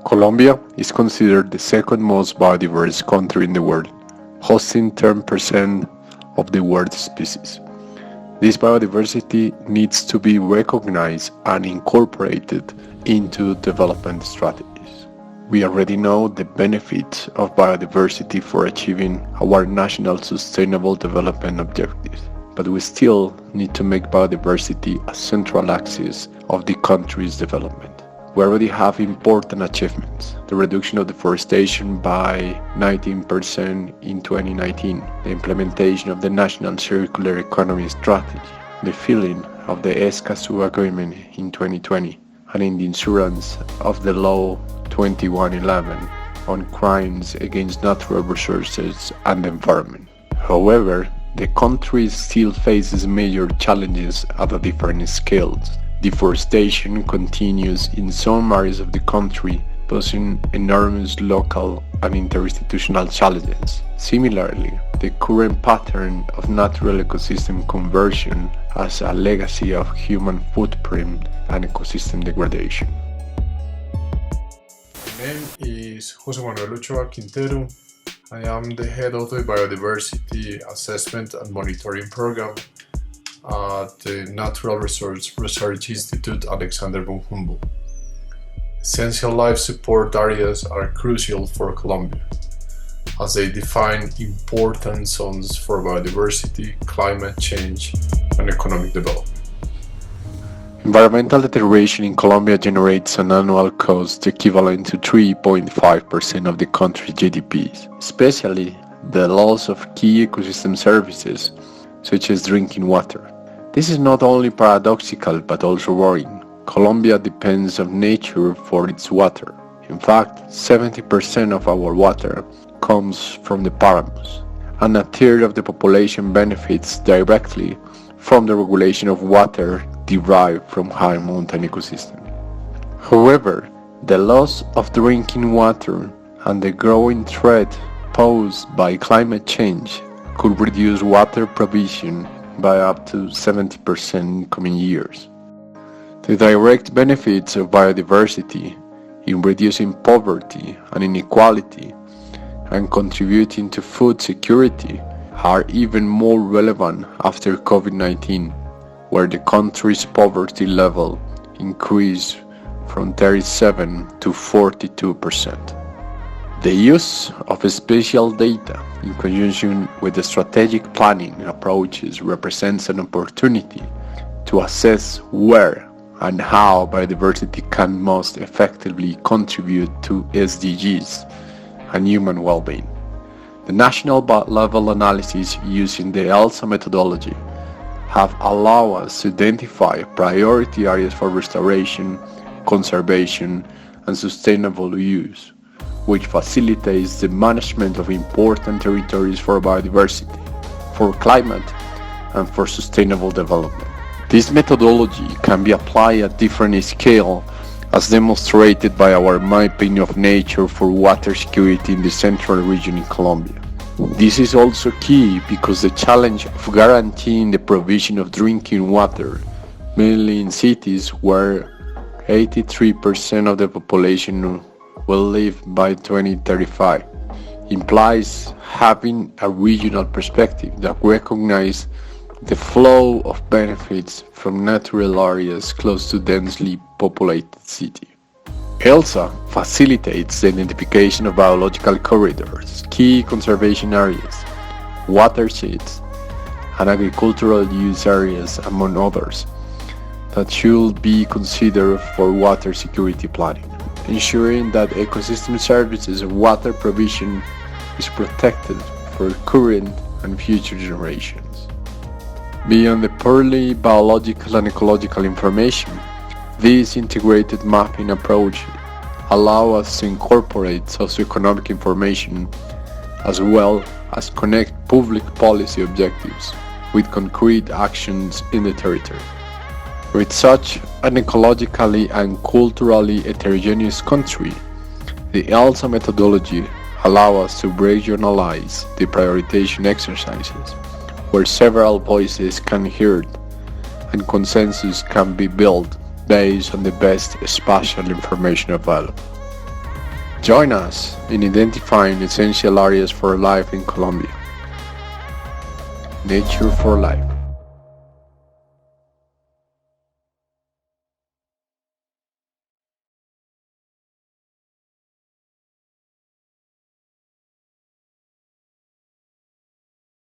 Colombia is considered the second most biodiverse country in the world, hosting 10% of the world's species. This biodiversity needs to be recognized and incorporated into development strategies. We already know the benefits of biodiversity for achieving our national sustainable development objectives, but we still need to make biodiversity a central axis of the country's development. We already have important achievements. The reduction of deforestation by 19% in 2019, the implementation of the National Circular Economy Strategy, the filing of the Escazú Agreement in 2020, and in the insurance of the Law 2111 on crimes against natural resources and the environment. However, the country still faces major challenges at a different scales. Deforestation continues in some areas of the country, posing enormous local and interinstitutional challenges. Similarly, the current pattern of natural ecosystem conversion has a legacy of human footprint and ecosystem degradation. My name is José Manuel Ochoa Quintero. I am the head of the Biodiversity Assessment and Monitoring Program at the Natural Resource Research Institute Alexander von Humboldt. Essential life support areas are crucial for Colombia, as they define important zones for biodiversity, climate change, and economic development. Environmental deterioration in Colombia generates an annual cost equivalent to 3.5% of the country's GDP, especially the loss of key ecosystem services such as drinking water. This is not only paradoxical but also worrying. Colombia depends on nature for its water. In fact, 70% of our water comes from the páramos, and a third of the population benefits directly from the regulation of water derived from high mountain ecosystems. However, the loss of drinking water and the growing threat posed by climate change could reduce water provision by up to 70% in coming years. The direct benefits of biodiversity in reducing poverty and inequality and contributing to food security are even more relevant after COVID-19, where the country's poverty level increased from 37 to 42%. The use of spatial data in conjunction with the strategic planning approaches represents an opportunity to assess where and how biodiversity can most effectively contribute to SDGs and human well-being. The national level analysis using the ELSA methodology have allowed us to identify priority areas for restoration, conservation, and sustainable use, which facilitates the management of important territories for biodiversity, for climate, and for sustainable development. This methodology can be applied at different scales, as demonstrated by our mapping of nature for water security in the central region in Colombia. This is also key because the challenge of guaranteeing the provision of drinking water, mainly in cities where 83% of the population will live by 2035, implies having a regional perspective that recognizes the flow of benefits from natural areas close to densely populated cities. ELSA facilitates the identification of biological corridors, key conservation areas, watersheds, and agricultural use areas, among others, that should be considered for water security planning, ensuring that ecosystem services and water provision is protected for current and future generations. Beyond the purely biological and ecological information, these integrated mapping approaches allow us to incorporate socioeconomic information as well as connect public policy objectives with concrete actions in the territory. With such an ecologically and culturally heterogeneous country, the ELSA methodology allows us to regionalize the prioritization exercises, where several voices can be heard and consensus can be built based on the best spatial information available. Join us in identifying essential areas for life in Colombia. Nature for Life.